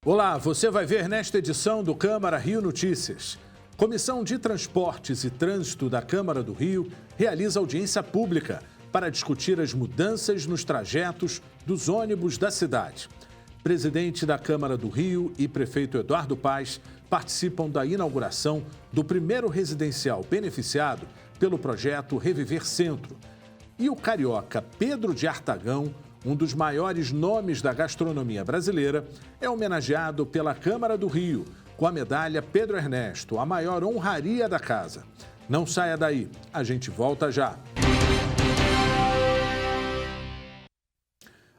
Olá, você vai ver nesta edição do Câmara Rio Notícias. Comissão de Transportes e Trânsito da Câmara do Rio realiza audiência pública para discutir as mudanças nos trajetos dos ônibus da cidade. Presidente da Câmara do Rio e prefeito Eduardo Paes participam da inauguração do primeiro residencial beneficiado pelo projeto Reviver Centro. E o carioca Pedro de Artagão, um dos maiores nomes da gastronomia brasileira, é homenageado pela Câmara do Rio com a medalha Pedro Ernesto, a maior honraria da casa. Não saia daí, a gente volta já.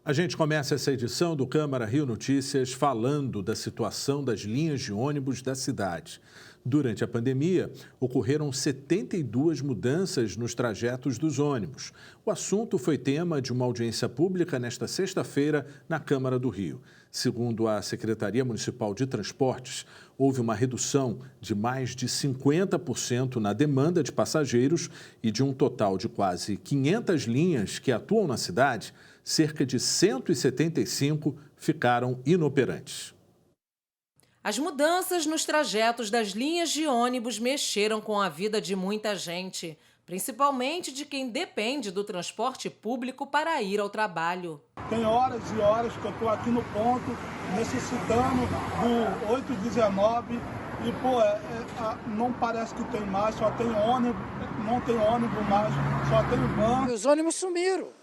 A gente começa essa edição do Câmara Rio Notícias falando da situação das linhas de ônibus da cidade. Durante a pandemia, ocorreram 72 mudanças nos trajetos dos ônibus. O assunto foi tema de uma audiência pública nesta sexta-feira na Câmara do Rio. Segundo a Secretaria Municipal de Transportes, houve uma redução de mais de 50% na demanda de passageiros e de um total de quase 500 linhas que atuam na cidade, cerca de 175 ficaram inoperantes. As mudanças nos trajetos das linhas de ônibus mexeram com a vida de muita gente, principalmente de quem depende do transporte público para ir ao trabalho. Tem horas e horas que eu estou aqui no ponto, necessitando do 819 e, não parece que tem mais, só tem ônibus, não tem ônibus mais, só tem van. Os ônibus sumiram.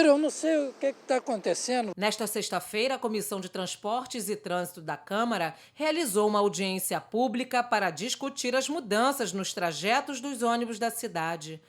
Eu não sei o que está acontecendo. Nesta sexta-feira, a Comissão de Transportes e Trânsito da Câmara realizou uma audiência pública para discutir as mudanças nos trajetos dos ônibus da cidade.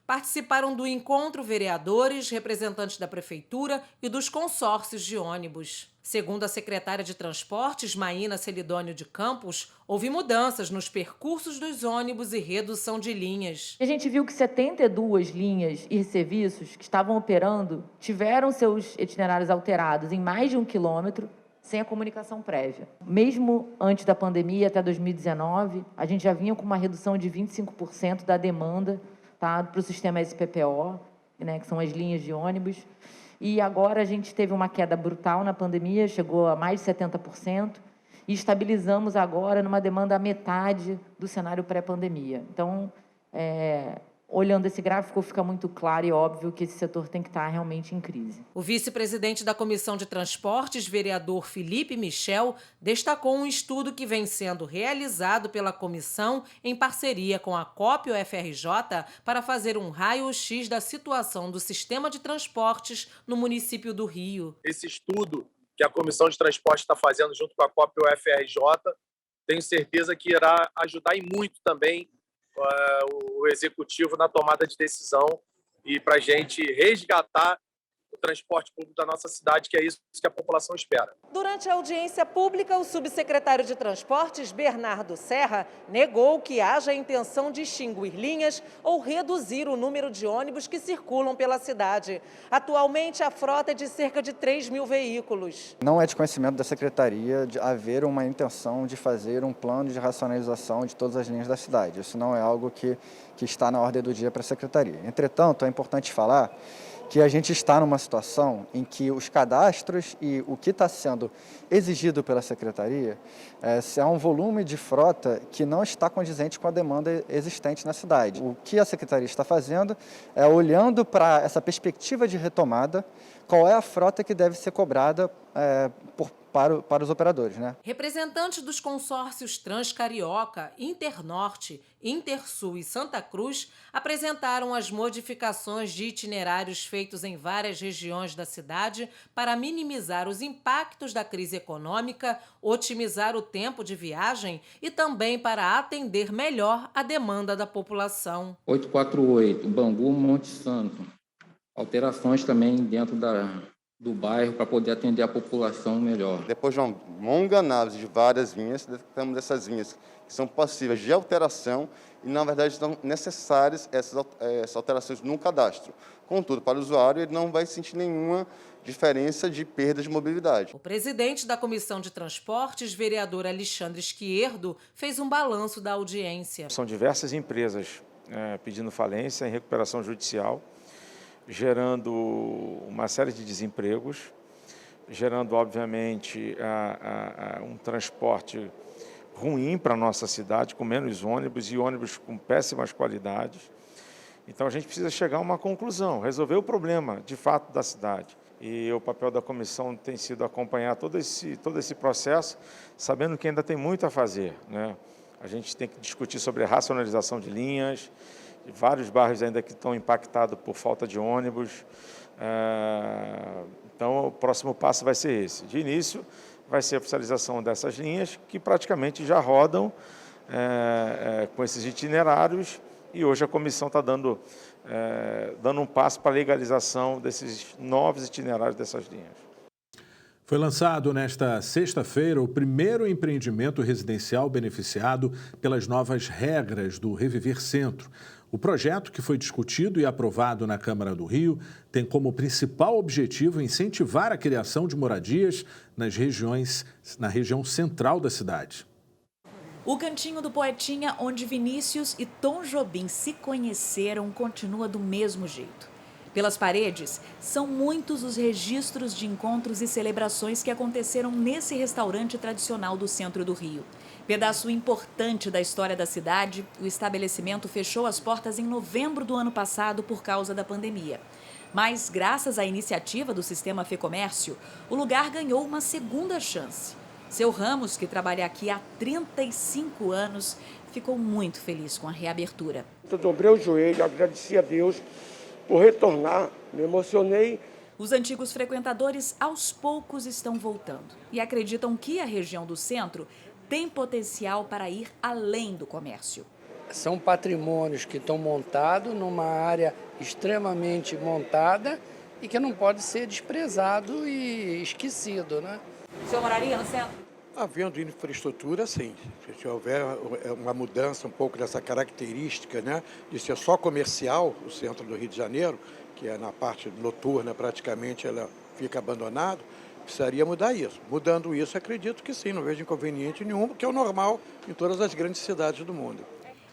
Participaram do encontro vereadores, representantes da Prefeitura e dos consórcios de ônibus. Segundo a secretária de Transportes, Maína Celidônio de Campos, houve mudanças nos percursos dos ônibus e redução de linhas. A gente viu que 72 linhas e serviços que estavam operando tiveram seus itinerários alterados em mais de 1 quilômetro sem a comunicação prévia. Mesmo antes da pandemia, até 2019, a gente já vinha com uma redução de 25% da demanda, tá, para o sistema SPPO, né, que são as linhas de ônibus. E agora a gente teve uma queda brutal na pandemia, chegou a mais de 70%, e estabilizamos agora numa demanda à metade do cenário pré-pandemia. Então, olhando esse gráfico, fica muito claro e óbvio que esse setor tem que estar realmente em crise. O vice-presidente da Comissão de Transportes, vereador Felipe Michel, destacou um estudo que vem sendo realizado pela comissão em parceria com a COP UFRJ para fazer um raio-x da situação do sistema de transportes no município do Rio. Esse estudo que a Comissão de Transportes está fazendo junto com a COP UFRJ, tenho certeza que irá ajudar e muito também o executivo na tomada de decisão e para a gente resgatar o transporte público da nossa cidade, que é isso que a população espera. Durante a audiência pública, o subsecretário de Transportes, Bernardo Serra, negou que haja a intenção de extinguir linhas ou reduzir o número de ônibus que circulam pela cidade. Atualmente, a frota é de cerca de 3 mil veículos. Não é de conhecimento da Secretaria de haver uma intenção de fazer um plano de racionalização de todas as linhas da cidade. Isso não é algo que está na ordem do dia para a Secretaria. Entretanto, é importante falar que a gente está numa situação em que os cadastros e o que está sendo exigido pela Secretaria é um volume de frota que não está condizente com a demanda existente na cidade. O que a Secretaria está fazendo é olhando para essa perspectiva de retomada, qual é a frota que deve ser cobrada para os operadores, né? Representantes dos consórcios Transcarioca, Internorte, Intersul e Santa Cruz apresentaram as modificações de itinerários feitos em várias regiões da cidade para minimizar os impactos da crise econômica, otimizar o tempo de viagem e também para atender melhor a demanda da população. 848, Bangu, Monte Santo. Alterações também dentro do bairro para poder atender a população melhor. Depois de uma longa análise de várias linhas, temos essas linhas que são passíveis de alteração e, na verdade, estão necessárias essas alterações no cadastro. Contudo, para o usuário, ele não vai sentir nenhuma diferença de perda de mobilidade. O presidente da Comissão de Transportes, vereador Alexandre Esquierdo, fez um balanço da audiência. São diversas empresas pedindo falência em recuperação judicial, gerando uma série de desempregos, gerando, obviamente, um transporte ruim para a nossa cidade, com menos ônibus e ônibus com péssimas qualidades. Então, a gente precisa chegar a uma conclusão, resolver o problema, de fato, da cidade. E o papel da comissão tem sido acompanhar todo esse processo, sabendo que ainda tem muito a fazer, né? A gente tem que discutir sobre a racionalização de linhas, de vários bairros ainda que estão impactados por falta de ônibus. Então, o próximo passo vai ser esse. De início, vai ser a oficialização dessas linhas, que praticamente já rodam com esses itinerários, e hoje a comissão está dando um passo para a legalização desses novos itinerários dessas linhas. Foi lançado nesta sexta-feira o primeiro empreendimento residencial beneficiado pelas novas regras do Reviver Centro. O projeto, que foi discutido e aprovado na Câmara do Rio, tem como principal objetivo incentivar a criação de moradias na região central da cidade. O Cantinho do Poetinha, onde Vinícius e Tom Jobim se conheceram, continua do mesmo jeito. Pelas paredes, são muitos os registros de encontros e celebrações que aconteceram nesse restaurante tradicional do centro do Rio. Pedaço importante da história da cidade, o estabelecimento fechou as portas em novembro do ano passado por causa da pandemia. Mas, graças à iniciativa do Sistema Fecomércio, o lugar ganhou uma segunda chance. Seu Ramos, que trabalha aqui há 35 anos, ficou muito feliz com a reabertura. Eu dobrei o joelho, agradeci a Deus por retornar, me emocionei. Os antigos frequentadores aos poucos estão voltando e acreditam que a região do centro tem potencial para ir além do comércio. São patrimônios que estão montados numa área extremamente montada e que não pode ser desprezado e esquecido, né? O senhor moraria no centro? Havendo infraestrutura, sim. Se houver uma mudança um pouco dessa característica, né, de ser só comercial, o centro do Rio de Janeiro, que é na parte noturna praticamente ela fica abandonado, precisaria mudar isso. Mudando isso, acredito que sim, não vejo inconveniente nenhum, porque é o normal em todas as grandes cidades do mundo.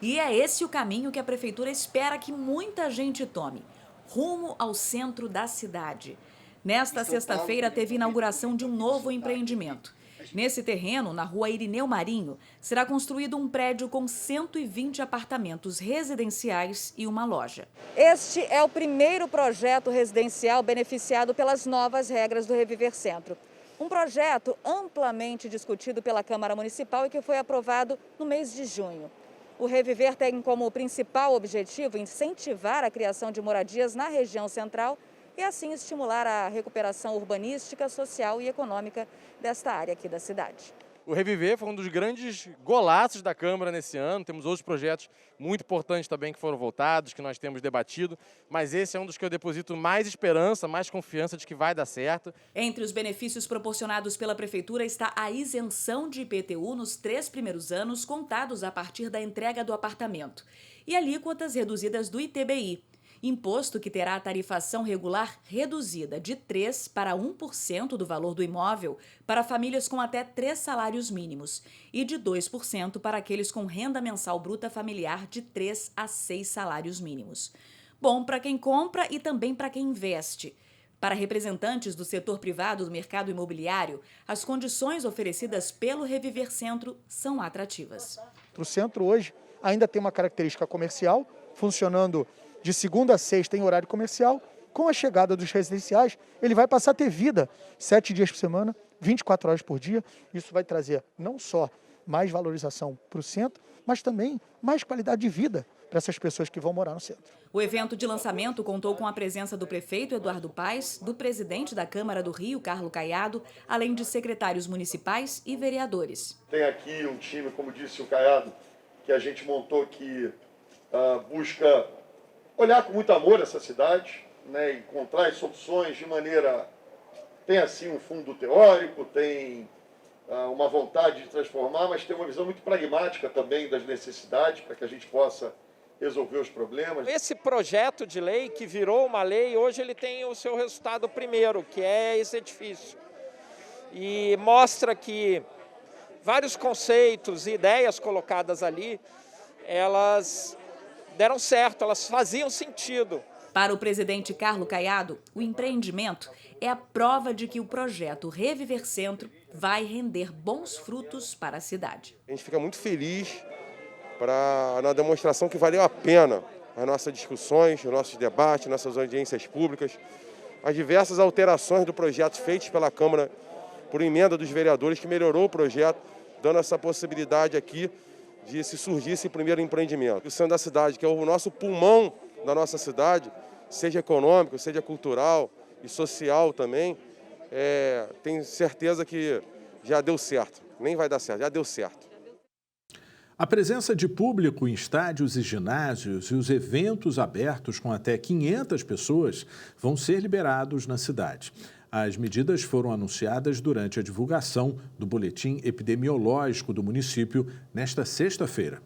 E é esse o caminho que a prefeitura espera que muita gente tome, rumo ao centro da cidade. Nesta sexta-feira teve inauguração de um novo empreendimento. Nesse terreno, na rua Irineu Marinho, será construído um prédio com 120 apartamentos residenciais e uma loja. Este é o primeiro projeto residencial beneficiado pelas novas regras do Reviver Centro. Um projeto amplamente discutido pela Câmara Municipal e que foi aprovado no mês de junho. O Reviver tem como principal objetivo incentivar a criação de moradias na região central e assim estimular a recuperação urbanística, social e econômica desta área aqui da cidade. O Reviver foi um dos grandes golaços da Câmara nesse ano. Temos outros projetos muito importantes também que foram votados, que nós temos debatido, mas esse é um dos que eu deposito mais esperança, mais confiança de que vai dar certo. Entre os benefícios proporcionados pela Prefeitura está a isenção de IPTU nos 3 primeiros anos, contados a partir da entrega do apartamento, e alíquotas reduzidas do ITBI. Imposto que terá a tarifação regular reduzida de 3% para 1% do valor do imóvel para famílias com até 3 salários mínimos e de 2% para aqueles com renda mensal bruta familiar de 3 a 6 salários mínimos. Bom para quem compra e também para quem investe. Para representantes do setor privado do mercado imobiliário, as condições oferecidas pelo Reviver Centro são atrativas. O centro hoje ainda tem uma característica comercial, funcionando de segunda a sexta em horário comercial. Com a chegada dos residenciais, ele vai passar a ter vida 7 dias por semana, 24 horas por dia. Isso vai trazer não só mais valorização para o centro, mas também mais qualidade de vida para essas pessoas que vão morar no centro. O evento de lançamento contou com a presença do prefeito Eduardo Paes, do presidente da Câmara do Rio, Carlos Caiado, além de secretários municipais e vereadores. Tem aqui um time, como disse o Caiado, que a gente montou que busca olhar com muito amor essa cidade, né, encontrar as soluções de maneira... Tem assim um fundo teórico, tem uma vontade de transformar, mas tem uma visão muito pragmática também das necessidades para que a gente possa resolver os problemas. Esse projeto de lei que virou uma lei, hoje ele tem o seu resultado primeiro, que é esse edifício. E mostra que vários conceitos e ideias colocadas ali, elas deram certo, elas faziam sentido. Para o presidente Carlos Caiado, o empreendimento é a prova de que o projeto Reviver Centro vai render bons frutos para a cidade. A gente fica muito feliz na demonstração que valeu a pena as nossas discussões, os nossos debates, nossas audiências públicas, as diversas alterações do projeto feitas pela Câmara por emenda dos vereadores, que melhorou o projeto, dando essa possibilidade aqui de se surgir esse primeiro empreendimento. O centro da cidade, que é o nosso pulmão da nossa cidade, seja econômico, seja cultural e social também, tenho certeza que já deu certo. Nem vai dar certo, já deu certo. A presença de público em estádios e ginásios e os eventos abertos com até 500 pessoas vão ser liberados na cidade. As medidas foram anunciadas durante a divulgação do boletim epidemiológico do município nesta sexta-feira.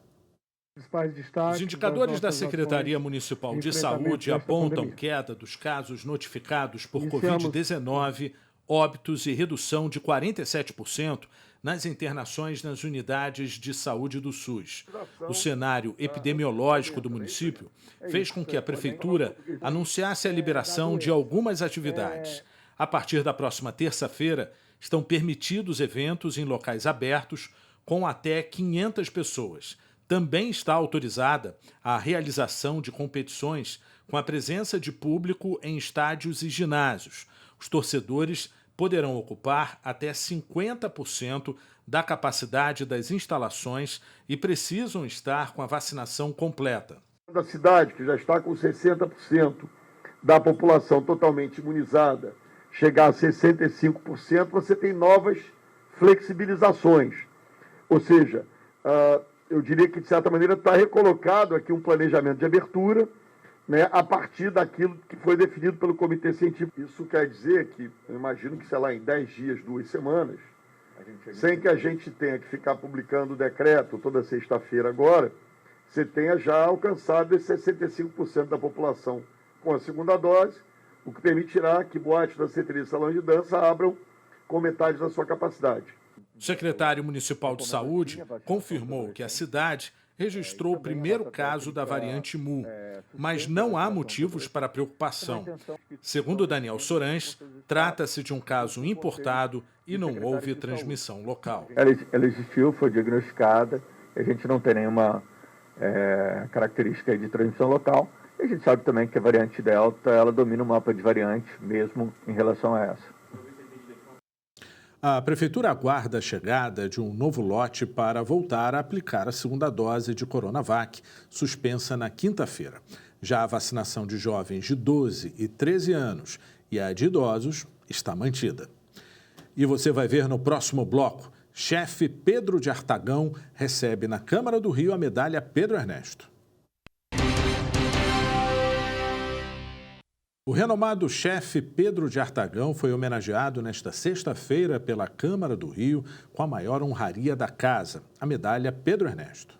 Os indicadores da Secretaria Municipal de Saúde apontam queda dos casos notificados por Covid-19, óbitos e redução de 47% nas internações nas unidades de saúde do SUS. O cenário epidemiológico do município fez com que a Prefeitura anunciasse a liberação de algumas atividades. A partir da próxima terça-feira, estão permitidos eventos em locais abertos com até 500 pessoas. Também está autorizada a realização de competições com a presença de público em estádios e ginásios. Os torcedores poderão ocupar até 50% da capacidade das instalações e precisam estar com a vacinação completa. Da cidade, que já está com 60% da população totalmente imunizada, chegar a 65%, você tem novas flexibilizações. Ou seja, eu diria que, de certa maneira, está recolocado aqui um planejamento de abertura, né, a partir daquilo que foi definido pelo Comitê Científico. Isso quer dizer que, eu imagino que, sei lá, em 10 dias, 2 semanas, sem que a gente tenha que ficar publicando o decreto toda sexta-feira agora, você tenha já alcançado esses 65% da população com a segunda dose, o que permitirá que boates, danceteria e salão de dança abram com metade da sua capacidade. O secretário municipal de saúde confirmou que a cidade registrou o primeiro caso da variante Mu, mas não há motivos para preocupação. Segundo Daniel Sorães, trata-se de um caso importado e não houve transmissão local. Ela existiu, foi diagnosticada, a gente não tem nenhuma característica de transmissão local. E a gente sabe também que a variante Delta, ela domina o mapa de variantes, mesmo em relação a essa. A Prefeitura aguarda a chegada de um novo lote para voltar a aplicar a segunda dose de Coronavac, suspensa na quinta-feira. Já a vacinação de jovens de 12 e 13 anos e a de idosos está mantida. E você vai ver no próximo bloco, chefe Pedro de Artagão recebe na Câmara do Rio a medalha Pedro Ernesto. O renomado chefe Pedro de Artagão foi homenageado nesta sexta-feira pela Câmara do Rio com a maior honraria da casa, a medalha Pedro Ernesto.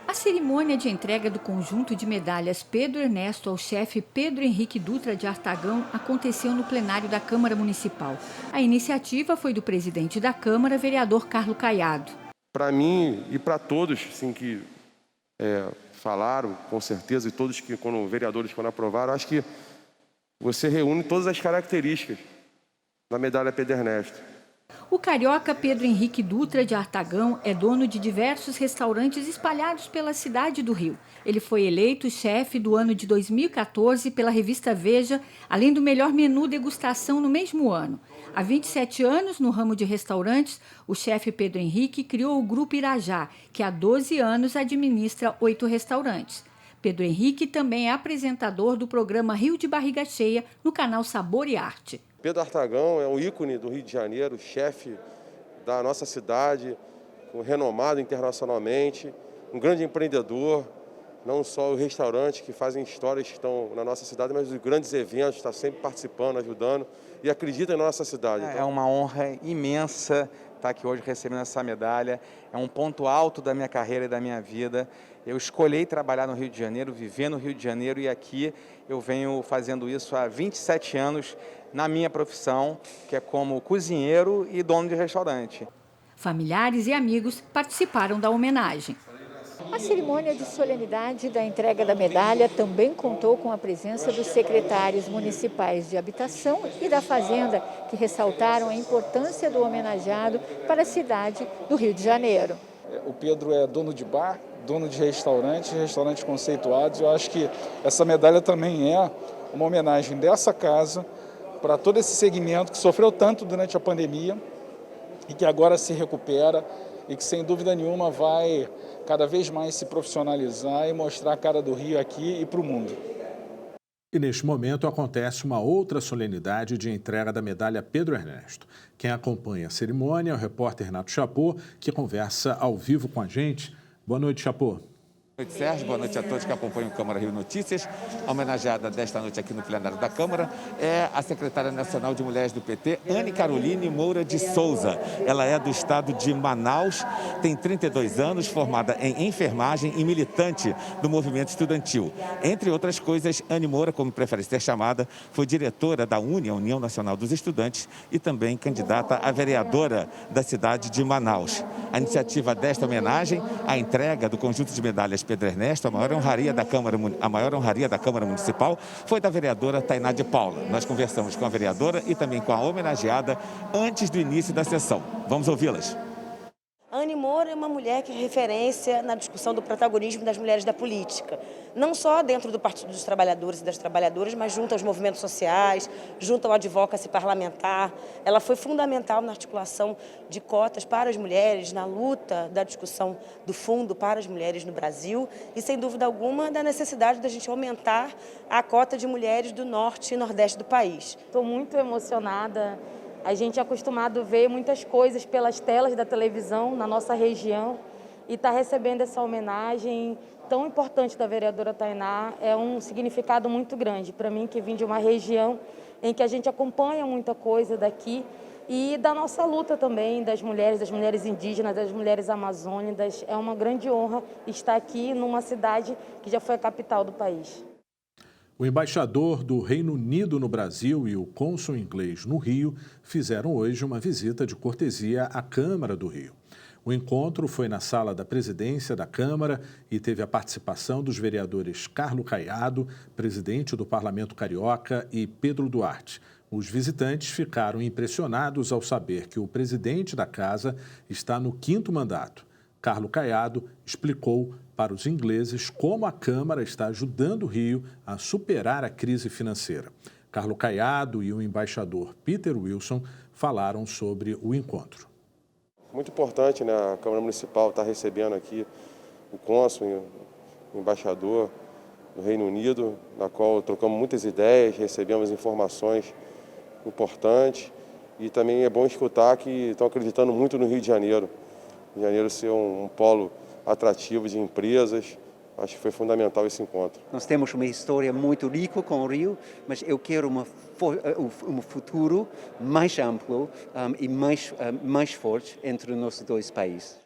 A cerimônia de entrega do conjunto de medalhas Pedro Ernesto ao chefe Pedro Henrique Dutra de Artagão aconteceu no plenário da Câmara Municipal. A iniciativa foi do presidente da Câmara, vereador Carlos Caiado. Para mim e para todos assim, que falaram, com certeza, e todos que, quando vereadores, quando aprovaram, acho que você reúne todas as características da medalha Pedro Ernesto. O carioca Pedro Henrique Dutra de Artagão é dono de diversos restaurantes espalhados pela cidade do Rio. Ele foi eleito chefe do ano de 2014 pela revista Veja, além do melhor menu degustação no mesmo ano. Há 27 anos, no ramo de restaurantes, o chefe Pedro Henrique criou o Grupo Irajá, que há 12 anos administra 8 restaurantes. Pedro Henrique também é apresentador do programa Rio de Barriga Cheia, no canal Sabor e Arte. Pedro Artagão é um ícone do Rio de Janeiro, chefe da nossa cidade, renomado internacionalmente, um grande empreendedor, não só os restaurantes que fazem histórias que estão na nossa cidade, mas os grandes eventos, está sempre participando, ajudando e acredita em nossa cidade. É uma honra imensa estar aqui hoje recebendo essa medalha, é um ponto alto da minha carreira e da minha vida. Eu escolhi trabalhar no Rio de Janeiro, viver no Rio de Janeiro e aqui eu venho fazendo isso há 27 anos na minha profissão, que é como cozinheiro e dono de restaurante. Familiares e amigos participaram da homenagem. A cerimônia de solenidade da entrega da medalha também contou com a presença dos secretários municipais de Habitação e da Fazenda, que ressaltaram a importância do homenageado para a cidade do Rio de Janeiro. O Pedro é dono de bar, dono de restaurantes conceituados. Eu acho que essa medalha também é uma homenagem dessa casa para todo esse segmento que sofreu tanto durante a pandemia e que agora se recupera e que, sem dúvida nenhuma, vai cada vez mais se profissionalizar e mostrar a cara do Rio aqui e para o mundo. E neste momento acontece uma outra solenidade de entrega da medalha Pedro Ernesto. Quem acompanha a cerimônia é o repórter Renato Chapô, que conversa ao vivo com a gente. Boa noite, Chapô. Boa noite, Sérgio. Boa noite a todos que acompanham o Câmara Rio Notícias. A homenageada desta noite aqui no plenário da Câmara é a secretária nacional de mulheres do PT, Anne Caroline Moura de Souza. Ela é do estado de Manaus, tem 32 anos, formada em enfermagem e militante do movimento estudantil. Entre outras coisas, Anne Moura, como prefere ser chamada, foi diretora da UNE, a União Nacional dos Estudantes, e também candidata a vereadora da cidade de Manaus. A iniciativa desta homenagem, a entrega do conjunto de medalhas Pedro Ernesto, a maior honraria da Câmara Municipal, foi da vereadora Tainá de Paula. Nós conversamos com a vereadora e também com a homenageada antes do início da sessão. Vamos ouvi-las. Anne Moura é uma mulher que é referência na discussão do protagonismo das mulheres da política. Não só dentro do Partido dos Trabalhadores e das Trabalhadoras, mas junto aos movimentos sociais, junto ao advocacy parlamentar. Ela foi fundamental na articulação de cotas para as mulheres, na luta da discussão do fundo para as mulheres no Brasil e, sem dúvida alguma, da necessidade da gente aumentar a cota de mulheres do norte e nordeste do país. Estou muito emocionada. A gente é acostumado a ver muitas coisas pelas telas da televisão na nossa região e está recebendo essa homenagem tão importante da vereadora Tainá é um significado muito grande para mim, que vim de uma região em que a gente acompanha muita coisa daqui e da nossa luta também, das mulheres indígenas, das mulheres amazônicas. É uma grande honra estar aqui numa cidade que já foi a capital do país. O embaixador do Reino Unido no Brasil e o cônsul inglês no Rio fizeram hoje uma visita de cortesia à Câmara do Rio. O encontro foi na sala da presidência da Câmara e teve a participação dos vereadores Carlos Caiado, presidente do Parlamento Carioca, e Pedro Duarte. Os visitantes ficaram impressionados ao saber que o presidente da casa está no 5º mandato. Carlos Caiado explicou para os ingleses como a Câmara está ajudando o Rio a superar a crise financeira. Carlos Caiado e o embaixador Peter Wilson falaram sobre o encontro. Muito importante, né? A Câmara Municipal está recebendo aqui o cônsul, o embaixador do Reino Unido, na qual trocamos muitas ideias, recebemos informações importantes e também é bom escutar que estão acreditando muito no Rio de Janeiro. Rio de Janeiro ser um polo atrativo de empresas, acho que foi fundamental esse encontro. Nós temos uma história muito rica com o Rio, mas eu quero um futuro mais amplo e mais forte entre os nossos dois países.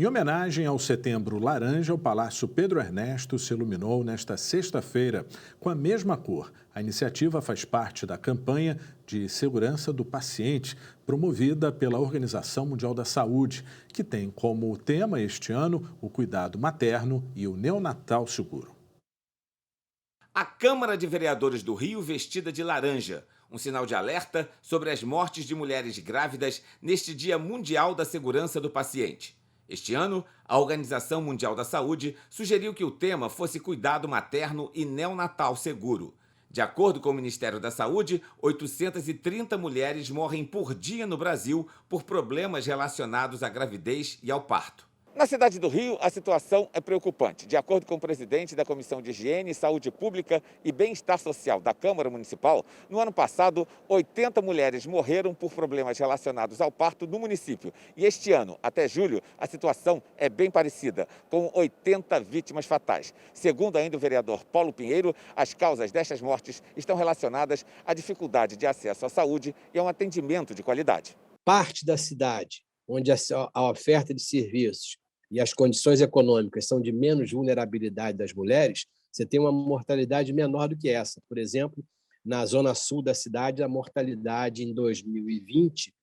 Em homenagem ao Setembro Laranja, o Palácio Pedro Ernesto se iluminou nesta sexta-feira com a mesma cor. A iniciativa faz parte da campanha de segurança do paciente, promovida pela Organização Mundial da Saúde, que tem como tema este ano o cuidado materno e o neonatal seguro. A Câmara de Vereadores do Rio vestida de laranja, um sinal de alerta sobre as mortes de mulheres grávidas neste Dia Mundial da Segurança do Paciente. Este ano, a Organização Mundial da Saúde sugeriu que o tema fosse cuidado materno e neonatal seguro. De acordo com o Ministério da Saúde, 830 mulheres morrem por dia no Brasil por problemas relacionados à gravidez e ao parto. Na cidade do Rio, a situação é preocupante. De acordo com o presidente da Comissão de Higiene, Saúde Pública e Bem-Estar Social da Câmara Municipal, no ano passado, 80 mulheres morreram por problemas relacionados ao parto no município. E este ano, até julho, a situação é bem parecida, com 80 vítimas fatais. Segundo ainda o vereador Paulo Pinheiro, as causas destas mortes estão relacionadas à dificuldade de acesso à saúde e a um atendimento de qualidade. Parte da cidade onde a oferta de serviços e as condições econômicas são de menos vulnerabilidade das mulheres, você tem uma mortalidade menor do que essa. Por exemplo, na zona sul da cidade, a mortalidade em 2020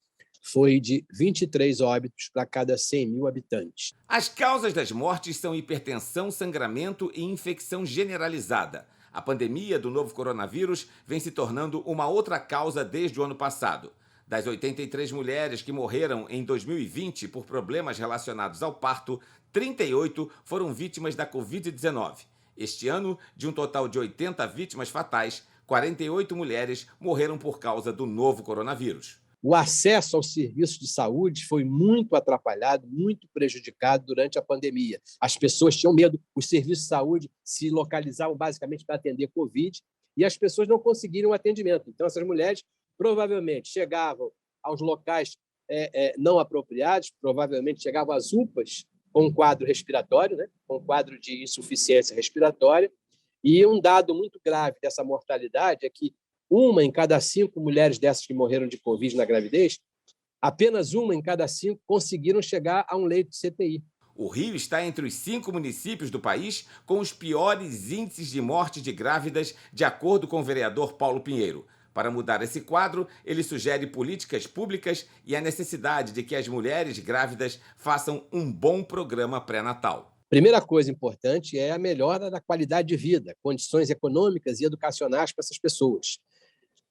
foi de 23 óbitos para cada 100 mil habitantes. As causas das mortes são hipertensão, sangramento e infecção generalizada. A pandemia do novo coronavírus vem se tornando uma outra causa desde o ano passado. Das 83 mulheres que morreram em 2020 por problemas relacionados ao parto, 38 foram vítimas da Covid-19. Este ano, de um total de 80 vítimas fatais, 48 mulheres morreram por causa do novo coronavírus. O acesso aos serviços de saúde foi muito atrapalhado, muito prejudicado durante a pandemia. As pessoas tinham medo, os serviços de saúde se localizavam basicamente para atender Covid e as pessoas não conseguiram atendimento. Então, essas mulheres provavelmente chegavam aos locais não apropriados, provavelmente chegavam às UPAs com um quadro respiratório, né, com um quadro de insuficiência respiratória. E um dado muito grave dessa mortalidade é que 1 em cada 5 mulheres dessas que morreram de Covid na gravidez, apenas 1 em cada 5 conseguiram chegar a um leito de CTI. O Rio está entre os 5 municípios do país com os piores índices de morte de grávidas, de acordo com o vereador Paulo Pinheiro. Para mudar esse quadro, ele sugere políticas públicas e a necessidade de que as mulheres grávidas façam um bom programa pré-natal. Primeira coisa importante é a melhora da qualidade de vida, condições econômicas e educacionais para essas pessoas.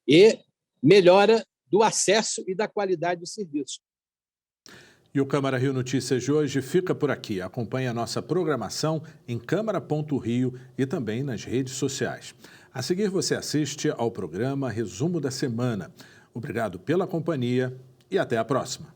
E melhora do acesso e da qualidade dos serviços. E o Câmara Rio Notícias de hoje fica por aqui. Acompanhe a nossa programação em câmara.rio e também nas redes sociais. A seguir, você assiste ao programa Resumo da Semana. Obrigado pela companhia e até a próxima.